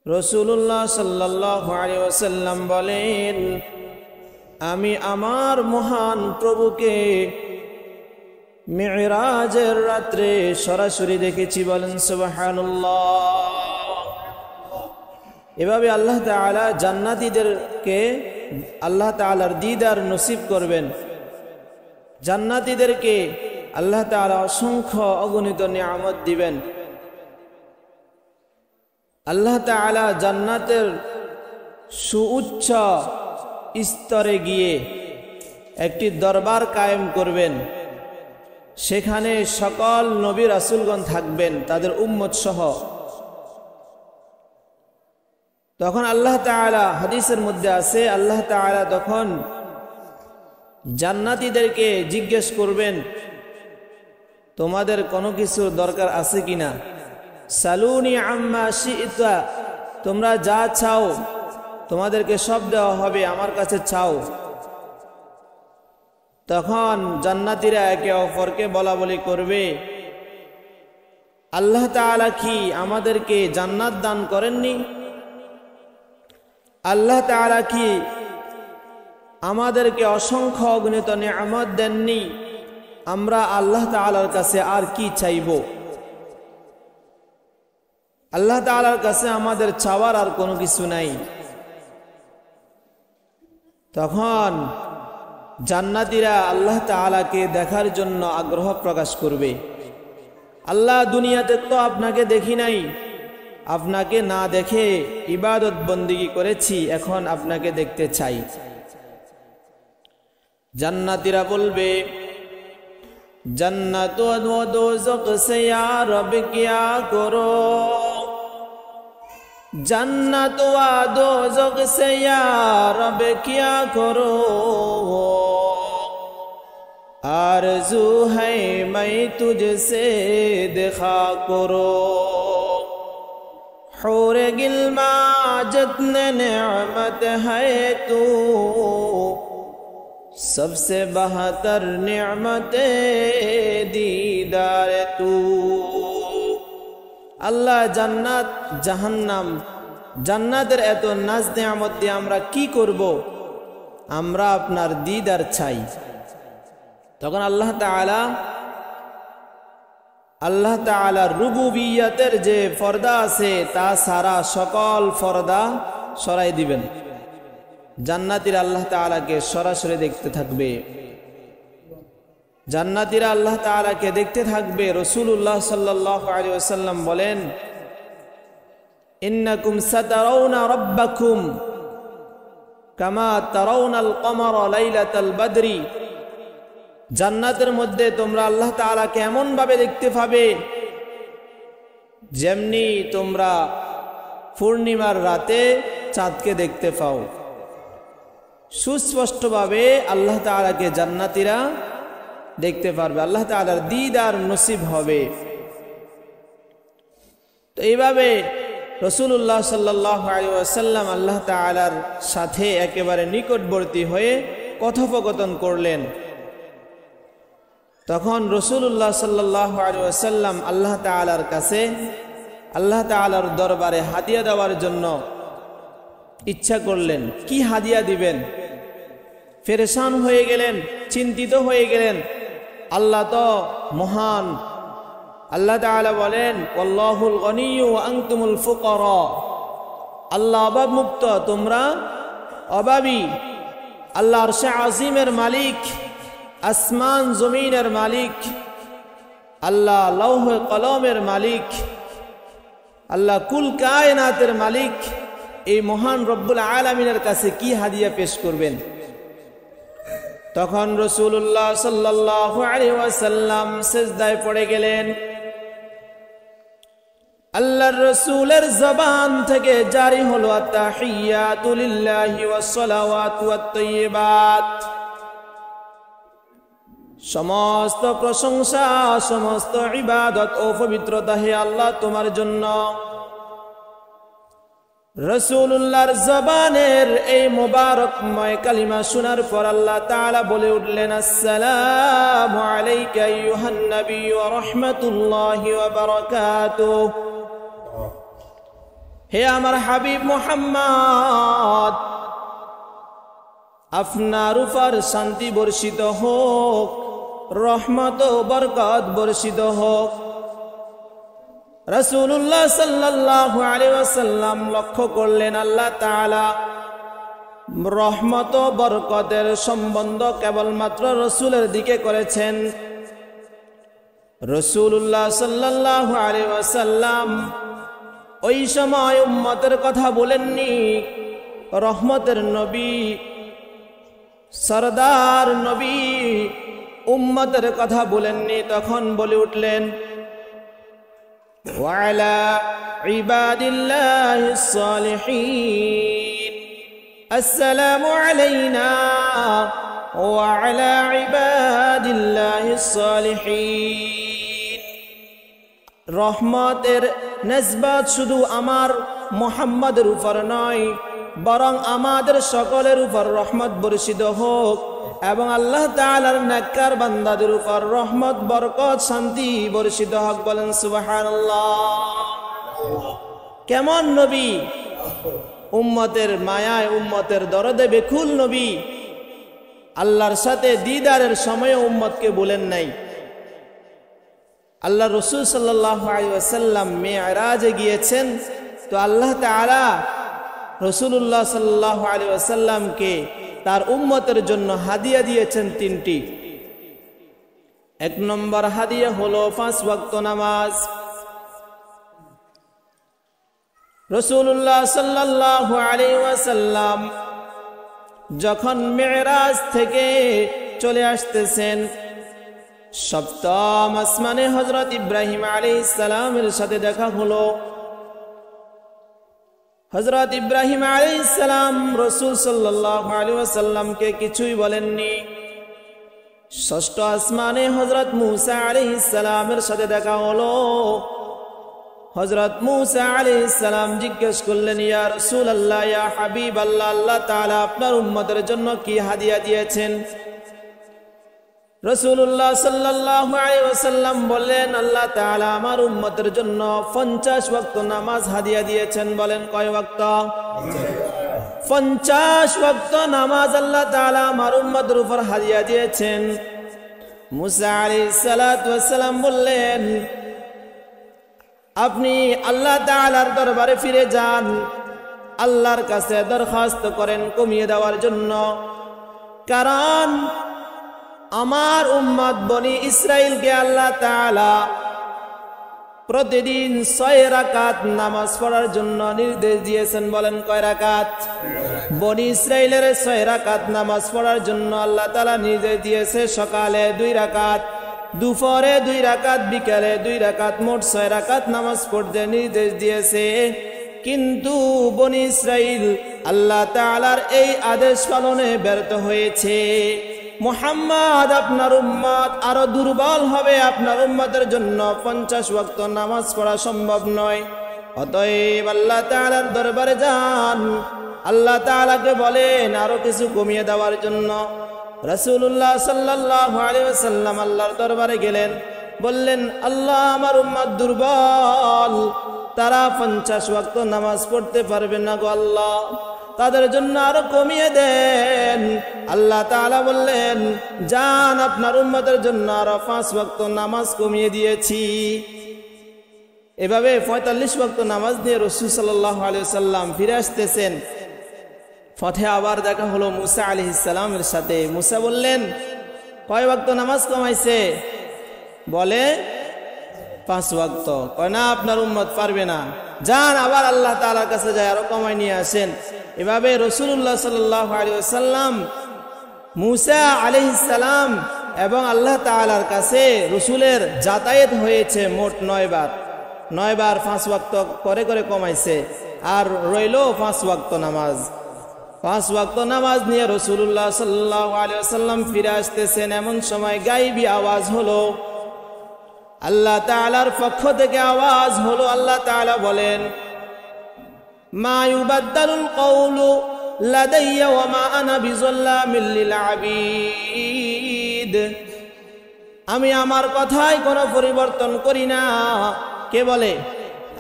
রাসূলুল্লাহ সাল্লাল্লাহু আলাইহি ওয়াসাল্লাম বলেন, আমি আমার মহান প্রভুকে মিরাজের রাত্রে সরাসরি দেখেছি। বলেন সুবহানাল্লাহ। এভাবে আল্লাহ তাআলা জান্নাতীদেরকে আল্লাহ তাআলার দিদার নসিব করবেন। জান্নাতীদেরকে আল্লাহ তাআলা অসংখ্য অগণিত নিয়ামত দিবেন। আল্লাহ তাআলা জান্নাতের সুউচ্চ স্তরে গিয়ে একটি দরবার কায়েম করবেন। সেখানে সকল নবী রাসূলগণ থাকবেন, তাদের উম্মত সহ। তখন আল্লাহ তাআলা, হাদিসের মধ্যে আছে, আল্লাহ তাআলা তখন জান্নাতীদেরকে জিজ্ঞেস করবেন, তোমাদের কোনো কিছু দরকার আছে কিনা? সালুনি আম্মা শি'তা, তোমরা যা চাও তোমাদেরকে সব দেওয়া হবে, আমার কাছে চাও। তখন জান্নাতীরা একে অপরকে বলা বলি করবে, আল্লাহ তাআলা কি আমাদেরকে জান্নাত দান করেননি? আল্লাহ তাআলা কি আমাদেরকে অসংখ্য অগণিত নিয়ামত দেননি? আমরা আল্লাহ তাআলার কাছে আর কি চাইব? আল্লাহ তাআলার কাছে আমাদের চাওয়ার আর কোনো কিছু নাই। তখন জান্নাতীরা আল্লাহ তাআলাকে দেখার জন্য আগ্রহ প্রকাশ করবে। আল্লাহ, দুনিয়াতে তো আপনাকে দেখি নাই, আপনাকে না দেখে ইবাদত বন্দেগী করেছি, এখন আপনাকে দেখতে চাই। জান্নাতীরা বলবে, জান্নাত ও দোজখ সে ইয়া রব কিয়া করো, जन्नत व दोज़ख से या रब क्या करो, आरज़ू है मैं तुझसे देखा करो, हूर गिल्मा जितने नेमत है तू, सबसे बेहतर नेमत दीदार तू। আল্লাহ, জান্নাত জাহান্নাম, জান্নাতের এত নাজ নিয়ামত দিয়ে আমরা কি করব? আমরা আপনার দিদার চাই। তখন আল্লাহ তাআলার রুবুবিয়তের যে পর্দা আছে তা সারা সকল পর্দা সরাই দিবেন। জান্নাতীরা আল্লাহ তাআলাকে সরাসরি দেখতে থাকবে। জান্নাতীরা আল্লাহ তাআলাকে দেখতে থাকবে। রাসূলুল্লাহ সাল্লাল্লাহু আলাইহি ওয়াসাল্লাম বলেন, ইন্নাকুম সাতারাউনা রাব্বাকুম কামা তারাউনাল কমারা লাইলাতাল বদরি, জান্নাতের মধ্যে তোমরা আল্লাহ তাআলাকে এমন ভাবে দেখতে পাবে যেমনি তোমরা পূর্ণিমার রাতে চাঁদকে দেখতে পাও। সুস্পষ্টভাবে আল্লাহ তাআলাকে জান্নাতীরা দেখতে পারবে, আল্লাহ তাআলার দিদার নসিব হবে। তো এইভাবে রাসূলুল্লাহ সাল্লাল্লাহু আলাইহি ওয়াসাল্লাম আল্লাহ তাআলার সাথে একেবারে নিকটবর্তী হয়ে কথোপকথন করলেন। তখন রাসূলুল্লাহ সাল্লাল্লাহু আলাইহি ওয়াসাল্লাম আল্লাহ তাআলার কাছে, আল্লাহ তাআলার দরবারে হাদিয়া দেওয়ার জন্য ইচ্ছা করলেন। কি হাদিয়া দিবেন? পেরেশান হয়ে গেলেন, চিন্তিত হয়ে গেলেন। আল্লাহ তো মহান। আল্লাহ তাআলা বলেন, আল্লাহুল গনিয়্যু ওয়া আনতুমুল ফুকারা, আল্লাহ অভাব মুক্ত, তোমরা অভাবী। আল্লাহ আরশে আজিমের মালিক, আসমান জমিনের মালিক, আল্লাহ লৌহে কলমের মালিক, আল্লাহ কুল কায়নাতের মালিক। এই মহান রব্বুল আলামিনের কাছে কি হাদিয়া পেশ করবেন? তখন রাসূলুল্লাহ সাল্লাল্লাহু আলাইহি ওয়াসাল্লাম সিজদায় পড়ে গেলেন। আল্লাহর রাসূলের জবান থেকে জারি হলো আত-তাহিয়াতু লিল্লাহি ওয়াস সালাওয়াতু ওয়াত তাইয়্যিবাত, সমস্ত প্রশংসা, সমস্ত ইবাদত ও পবিত্রতা হে আল্লাহ তোমার জন্য। রাসূলুল্লাহর জবানের এই মোবারকময় কালিমা শোনার পর আল্লাহ তাআলা বলে উঠলেন, আসসালামু আলাইকা আইয়ুহান নবী ওয়া রাহমাতুল্লাহি ওয়া বারাকাতুহু। হে আমার হাবিব মুহাম্মদ, আপনার উপর শান্তি বর্ষিত হোক, রহমত ও বরকত বর্ষিত হোক। রাসূলুল্লাহ সাল্লাল্লাহু আলাইহি ওয়াসাল্লাম লক্ষ্য করলেন আল্লাহ তাআলা রহমত ও বরকতের সম্বন্ধ কেবলমাত্র রসুলের দিকে করেছেন। রাসূলুল্লাহ সাল্লাল্লাহু আলাইহি ওয়াসাল্লাম ওই সময় উম্মতের কথা বলেননি, রহমতের নবী, সরদার নবী উম্মতের কথা বলেননি। তখন বলে উঠলেন ওয়ালা ইবাদিল্লাহিস সালিহিন আসসালামু আলাইনা ওয়া আলা ইবাদিল্লাহিস সালিহিন। রহমতের নিসবত শুধু আমার মুহাম্মদের উপর নয়, বরং আমাদের সকলের উপর রহমত বর্ষিত হোক এবং আল্লাহ তাআলার নেককার বান্দাদের উপর রহমত, বরকত, শান্তি বর্ষিত হোক। বলেন সুবহানাল্লাহ। কেমন নবী! উম্মতের মায়ায়, উম্মতের দরদে বেকুল নবী। আল্লাহর সাথে দিদারের সময় উম্মতকে বলেন নাই। আল্লাহ রসুল সাল্লাল্লাহু আলাইহি ওয়াসাল্লাম মেরাজে গিয়েছেন, তো আল্লাহ তাআলা রাসূলুল্লাহ সাল্লাল্লাহু আলাইহি ওয়াসাল্লামকে তার উম্মতের জন্য হাদিয়া দিয়েছেন তিনটি। এক নম্বর হাদিয়া হলো 5 ওয়াক্ত নামাজ। রাসূলুল্লাহ সাল্লাল্লাহু আলাইহি ওয়াসাল্লাম যখন মেরাজ থেকে চলে আসতেছেন, সপ্তম আসমানে হযরত ইব্রাহিম আলাইহিস সালামের সাথে দেখা হলো। হযরত ইব্রাহিম আলাইহিস সালাম রাসূল সাল্লাল্লাহু আলাইহি ওয়াসাল্লামকে কিছুই বলেননি। ষষ্ঠ আসমানে হযরত মূসা আলাইহিস সালামের সাথে দেখা হলো। হযরত মূসা আলাইহিস সালাম জিজ্ঞেস করলেন, ইয়া রাসূলুল্লাহ, ইয়া হাবিবাল্লাহ, আল্লাহ তাআলা আপনার উম্মতের জন্য কি হাদিয়া দিয়েছেন? রাসূলুল্লাহ সাল্লাল্লাহু আলাইহি ওয়াসাল্লাম বললেন, আল্লাহ তাআলা আমার উম্মতের জন্য 50 ওয়াক্ত নামাজ হাদিয়া দিয়েছেন। বলেন কয় ওয়াক্ত? 50 ওয়াক্ত নামাজ আল্লাহ তাআলা আমার উম্মতের উপর হাদিয়া দিয়েছেন। মূসা আলাইহিস সালাতু ওয়াস সালাম বললেন, আপনি আল্লাহ তাআলার দরবারে ফিরে যান, আল্লাহর কাছে দরখাস্ত করেন কমিয়ে দেওয়ার জন্য, কারণ আমার উম্মত বনি ইসরাইলকে আল্লাহ তাআলা প্রতিদিন 6 রাকাত নামাজ পড়ার জন্য নির্দেশ দিয়েছেন। বলেন কয় রাকাত? বনি ইসরাইলের 6 রাকাত নামাজ পড়ার জন্য আল্লাহ তাআলা নির্দেশ দিয়েছে। সকালে 2 রাকাত, দুপুরে 2 রাকাত, বিকালে 2 রাকাত, মোট 6 রাকাত নামাজ পড়তে নির্দেশ দিয়েছে। কিন্তু বনি ইসরাইল আল্লাহ তাআলার এই আদেশ পালনে ব্যর্থ হয়েছে। মুহাম্মদ আপনার উম্মত আরো দুর্বল হবে, আপনার উম্মতের জন্য 50 ওয়াক্ত নামাজ পড়া সম্ভব নয়। অতএব আল্লাহ তাআলার দরবারে যান, আল্লাহ তাআলাকে বলেন আরো কিছু কমিয়ে দেওয়ার জন্য। রাসূলুল্লাহ সাল্লাল্লাহু আলাইহি ওয়াসাল্লাম আল্লাহর দরবারে গেলেন, বললেন, আল্লাহ আমার উম্মত দুর্বল, তারা 50 ওয়াক্ত নামাজ পড়তে পারবে না গো আল্লাহ, তাদের জন্য আরো কমিয়ে দেন। আল্লাহ তাআলা বললেন, যান আপনার উম্মতের জন্য আরো 5 ওয়াক্ত নামাজ কমিয়ে দিয়েছি। এভাবে 45 ওয়াক্ত নামাজ নিয়ে রাসূল সাল্লাল্লাহু আলাইহি ওয়াসাল্লাম ফিরে আসতেছেন। পথে আবার দেখা হলো মূসা আলাইহিস সালামের সাথে। মূসা বললেন, কয় ওয়াক্ত নামাজ কমাইছে? বলে 5 ওয়াক্ত। কয় না, আপনার উম্মত পারবে না, যান আবার আল্লাহ তাআলার কাছে যায় আরো কমাই নিয়ে আসেন। এভাবে রাসূলুল্লাহ সাল্লাল্লাহু আলাইহি ওয়াসাল্লাম, মূসা আলাইহিস সালাম এবং আল্লাহ তাআলার কাছে রাসূলের যাতায়াত হয়েছে মোট 9 বার। 9 বার 5 ওয়াক্ত করে করে কমাইছে, আর রইল 5 ওয়াক্ত নামাজ। 5 ওয়াক্ত নামাজ নিয়ে রাসূলুল্লাহ সাল্লাল্লাহু আলাইহি ওয়াসাল্লাম ফিরে আসতেছেন। এমন সময় গায়বী আওয়াজ হলো, আল্লাহ তাআলার পক্ষ থেকে আওয়াজ হলো। আল্লাহ তাআলা বলেন, মা ইউবাদদালুল কওলু লাদাইয়া ওয়া মা আনা বিযাল্লামিল লিল আবিদ। আমি আমার কথায় কোনো পরিবর্তন করি না। কে বলে?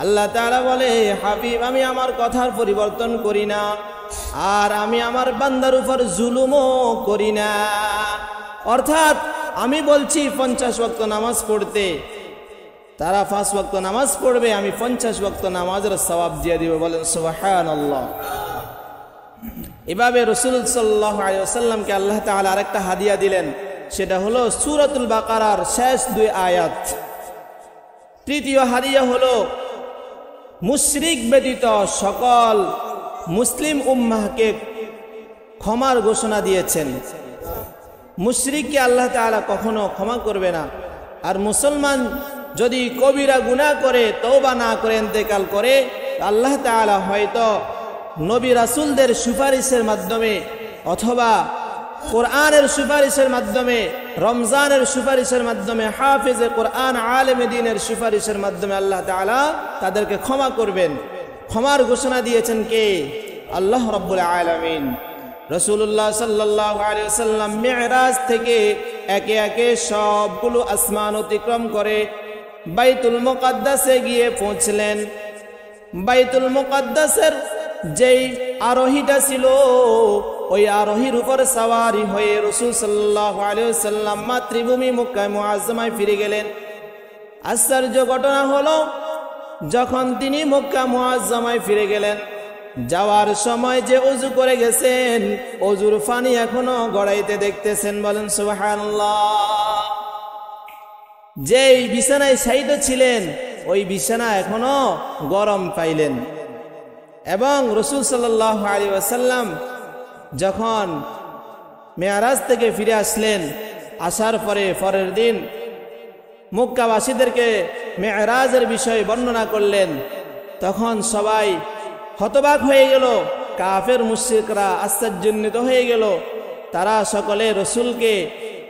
আল্লাহ তাআলা বলে, হাবিব আমি আমার কথার পরিবর্তন করি না, আর আমি আমার বান্দার উপর জুলুমও করি না। অর্থাৎ আমি বলছি 50 ওয়াক্ত নামাজ পড়তে, তারা 5 ওয়াক্ত নামাজ পড়বে, আমি 50 ওয়াক্ত নামাজের সওয়াব দিয়ে দিব। বলেন সুবহানাল্লাহ। এভাবে রাসূল সাল্লাল্লাহু আলাইহি ওয়াসাল্লামকে আল্লাহ তাআলা আরেকটা হাদিয়া দিলেন, সেটা হলো সূরাতুল বাকারার শেষ 2 আয়াত। তৃতীয় হাদিয়া হলো মুশরিক ব্যতীত সকল মুসলিম উম্মাহকে ক্ষমার ঘোষণা দিয়েছেন। মুশরিককে আল্লাহ তাআলা কখনো ক্ষমা করবে না। আর মুসলমান যদি কবিরা গুনাহ করে তওবা না করে ইন্তেকাল করে, আল্লাহ তাআলা হয়তো নবী রাসূলদের সুপারিশের মাধ্যমে অথবা কোরআনের সুপারিশের মাধ্যমে, রমজানের সুপারিশের মাধ্যমে, হাফেজে কোরআন আলেমে দ্বীনের সুপারিশের মাধ্যমে আল্লাহ তাআলা তাদেরকে ক্ষমা করবেন। ক্ষমার ঘোষণা দিয়েছেন কে? আল্লাহ রাব্বুল আলামিন। রাসূলুল্লাহ সাল্লাল্লাহু আলাইহি ওয়াসাল্লাম মিরাজ থেকে একে একে সবগুলো আসমান অতিক্রম করে বাইতুল মুকাদ্দাসে গিয়ে পৌঁছলেন। বাইতুল মুকাদ্দাসের যেই আরোহীটা ছিল, ওই আরোহীর উপর সওয়ারি হয়ে রাসূল সাল্লাল্লাহু আলাইহি ওয়াসাল্লাম মাতৃভূমি মক্কা মুআজ্জামায় ফিরে গেলেন। আশ্চর্য ঘটনা হলো, যখন তিনি মক্কা মুআজ্জামায় ফিরে গেলেন, যাওয়ার সময় যে ওযু করে গেছেন, ওযুর পানি এখনো গড়াইতে দেখতেছেন। বলেন সুবহানাল্লাহ। যেই বিছানায় শায়িত ছিলেন, ওই বিছানা এখনো গরম পাইলেন। এবং রাসূল সাল্লাল্লাহু আলাইহি ওয়াসাল্লাম যখন মেরাজ থেকে ফিরে আসলেন, আসার পরের দিন মক্কাবাসীদেরকে মেরাজের বিষয়ে বর্ণনা করলেন। তখন সবাই হতবাক হয়ে গেল, কাফের মুশরিকরা আশ্চর্যান্বিত হয়ে গেল। তারা সকলে রাসূলকে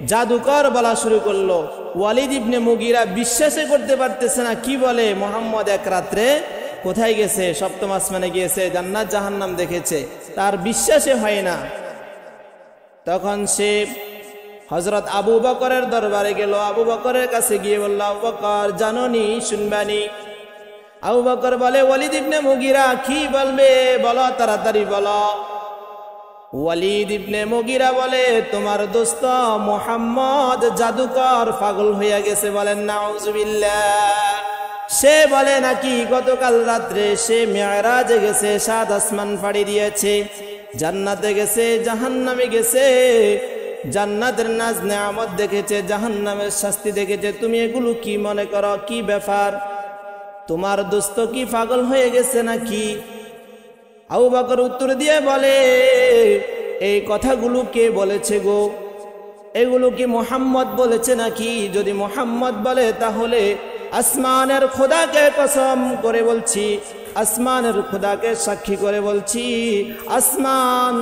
জাদুকর বলা শুরু করলো। ওয়ালিদ ইবনে মুগীরা বিশ্বাসই করতে পারতেছে না, কি বলে মুহাম্মদ এক রাত্রে কোথায় গেছে? সপ্তম আসমানে গিয়েছে, জান্নাত জাহান্নাম দেখেছে, তার বিশ্বাসে হয় না। তখন সে হযরত আবু বকরের দরবারে গেল। আবু বকরের কাছে গিয়ে বলল, আবু বকর জানোনি, শুনবানি? আবু বকর বলে, ওয়ালিদ ইবনে মুগীরা কি বলবে বলো, তাড়াতাড়ি বলো। ওয়ালিদ ইবনে মুগীরা বলে, তোমার দোস্ত মুহাম্মদ জাদুকর, পাগল হইয়া গেছে। বলেন নাউজুবিল্লাহ। সে বলে নাকি গতকাল রাত্রে সে মিরাজে গেছে, 7 আসমান পাড়ি দিয়েছে, জান্নাতে গেছে, জাহান্নামে গেছে, জান্নাতের নাজ নেয়ামত দেখেছে, জাহান্নামের শাস্তি দেখেছে। তুমি এগুলো কি মনে করো? কি ব্যাপার? তোমার দোস্ত কি পাগল হয়ে গেছে নাকি? আবু বকর উত্তর দিয়ে বলে, এই কথাগুলো কে বলেছে গো? এগুলো কি মুহাম্মদ বলেছে নাকি? যদি মুহাম্মদ বলে তাহলে আসমানের খোদাকে কসম করে বলছি, আসমানের খোদাকে সাক্ষী করে বলছি, আসমান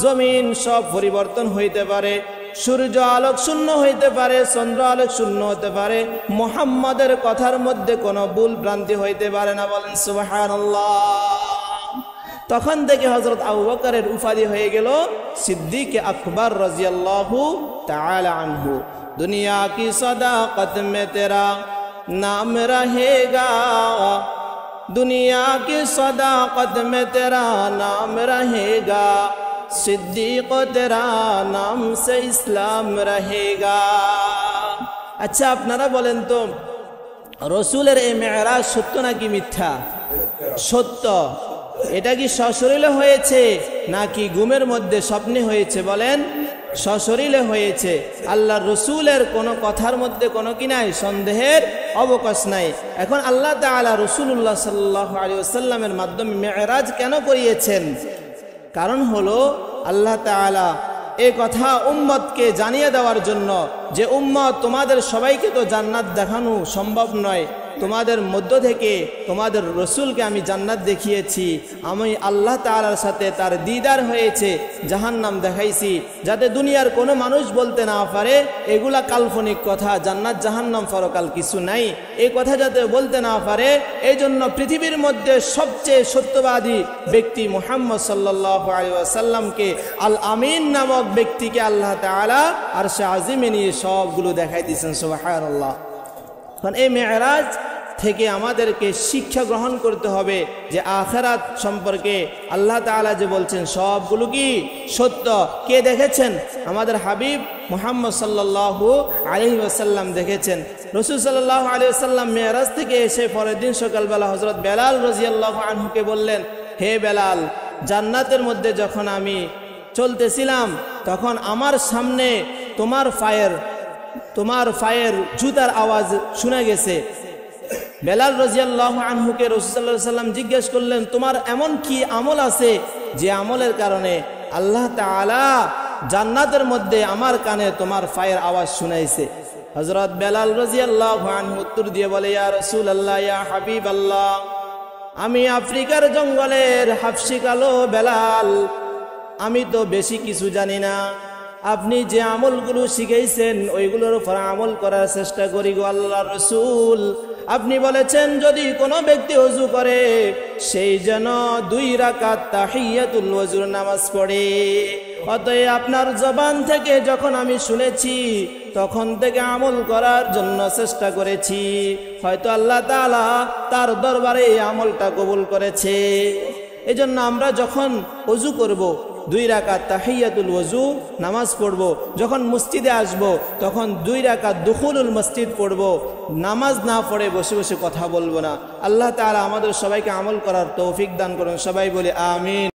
জমিন সব পরিবর্তন হইতে পারে, সূর্য আলোক শূন্য হইতে পারে, চন্দ্র আলোক শূন্য হতে পারে, মুহাম্মাদের কথার মধ্যে কোনো ভুল ভ্রান্তি হইতে পারে না। বলেন সুবহানাল্লাহ। তখন থেকে হযরত আবু বকরের উপাধি হয়ে গেল সিদ্দিক আকবর রাদিয়াল্লাহু তাআলা আনহু। দুনিয়া কি সদাকত মে তেরা नाम रहेगा, दुनिया की सदाकत में तेरा नाम रहेगा, सिद्दीक तेरा नाम से इस्लाम रहेगा। अच्छा আপনারা বলেন তো, রাসূলের এই মেরাজ সত্য নাকি মিথ্যা? সত্য। এটা কি সশরীরে হয়েছে নাকি ঘুমের মধ্যে স্বপ্নে হয়েছে? বলেন সশরীরে হয়েছে। আল্লাহর রাসূলের কোনো কথার মধ্যে কোনো কি নাই, সন্দেহের অবকাশ নাই। এখন আল্লাহ তাআলা রাসূলুল্লাহ সাল্লাল্লাহু আলাইহি ওয়াসাল্লামের মাধ্যমে মেরাজ কেন করিয়েছেন? কারণ হলো আল্লাহ তাআলা এই কথা উম্মতকে জানিয়ে দেওয়ার জন্য, যে উম্মত তোমাদের সবাইকে তো জান্নাত দেখানো সম্ভব নয়, তোমাদের মধ্য থেকে তোমাদের রসুলকে আমি জান্নাত দেখিয়েছি, আমি আল্লাহ তাআলার সাথে তার দিদার হয়েছে, জাহান্নাম দেখাইছি, যাতে দুনিয়ার কোনো মানুষ বলতে না পারে এগুলা কাল্পনিক কথা, জান্নাত জাহান্নাম পরকাল কিছু নাই, এই কথা যাতে বলতে না পারে। এই জন্য পৃথিবীর মধ্যে সবচেয়ে সত্যবাদী ব্যক্তি মুহাম্মদ সাল্লাল্লাহু আলাইহি ওয়াসাল্লামকে, আল আমিন নামক ব্যক্তিকে আল্লাহ তাআলা আরশে আজিমে নিয়ে সবগুলো দেখাই দিয়েছেন। সুবহানাল্লাহ। কারণ এই মেরাজ থেকে আমাদেরকে শিক্ষা গ্রহণ করতে হবে যে আখিরাত সম্পর্কে আল্লাহ তাআলা যে বলছেন সবগুলো কি সত্য। কে দেখেছেন? আমাদের হাবিব মুহাম্মদ সাল্লাল্লাহু আলাইহি ওয়াসাল্লাম দেখেছেন। রাসূল সাল্লাল্লাহু আলাইহি ওয়াসাল্লাম মেরাজ থেকে এসে পরের দিন সকালবেলা হযরত বেলাল রাদিয়াল্লাহু আনহুকে বললেন, হে বেলাল, জান্নাতের মধ্যে যখন আমি চলতেছিলাম তখন আমার সামনে তোমার পায়ের জুতার আওয়াজ শোনা গেছে। বেলাল রাদিয়াল্লাহু আনহুকে রাসূল সাল্লাল্লাহু আলাইহি ওয়াসাল্লাম জিজ্ঞেস করলেন, তোমার এমন কি আমল আছে যে আমলের কারণে আল্লাহ তাআলা জান্নাতের মধ্যে আমার কানে তোমার পায়ের আওয়াজ শুনাইছে? হযরত বেলাল রাদিয়াল্লাহু আনহু উত্তর দিয়ে বলে, ইয়া রাসূলুল্লাহ, ইয়া হাবিবাল্লাহ, আমি আফ্রিকার জঙ্গলের হাফসি কালো বেলাল, আমি তো বেশি কিছু জানি না। আপনি যে আমলগুলো শিখাইছেন ওইগুলোর উপর আমল করার চেষ্টা করি গো আল্লাহর রাসূল। আপনি বলেছেন যদি কোনো ব্যক্তি ওযু করে সেই যেন 2 রাকাত তাহিয়াতুল ওযুর নামাজ পড়ে। অতএব আপনার জবান থেকে যখন আমি শুনেছি তখন থেকে আমল করার জন্য চেষ্টা করেছি। হয়তো আল্লাহ তাআলা তার দরবারে এই আমলটা কবুল করেছে। এজন্য আমরা যখন ওযু করব 2 রাকাত তাহিয়াতুল ওযু নামাজ পড়ব, যখন মসজিদে আসব তখন 2 রাকাত দুখুলুল মসজিদ পড়ব, নামাজ না পড়ে বসে বসে কথা বলবো না। আল্লাহ তাআলা আমাদের সবাইকে আমল করার তৌফিক দান করুন। সবাই বলে আমিন।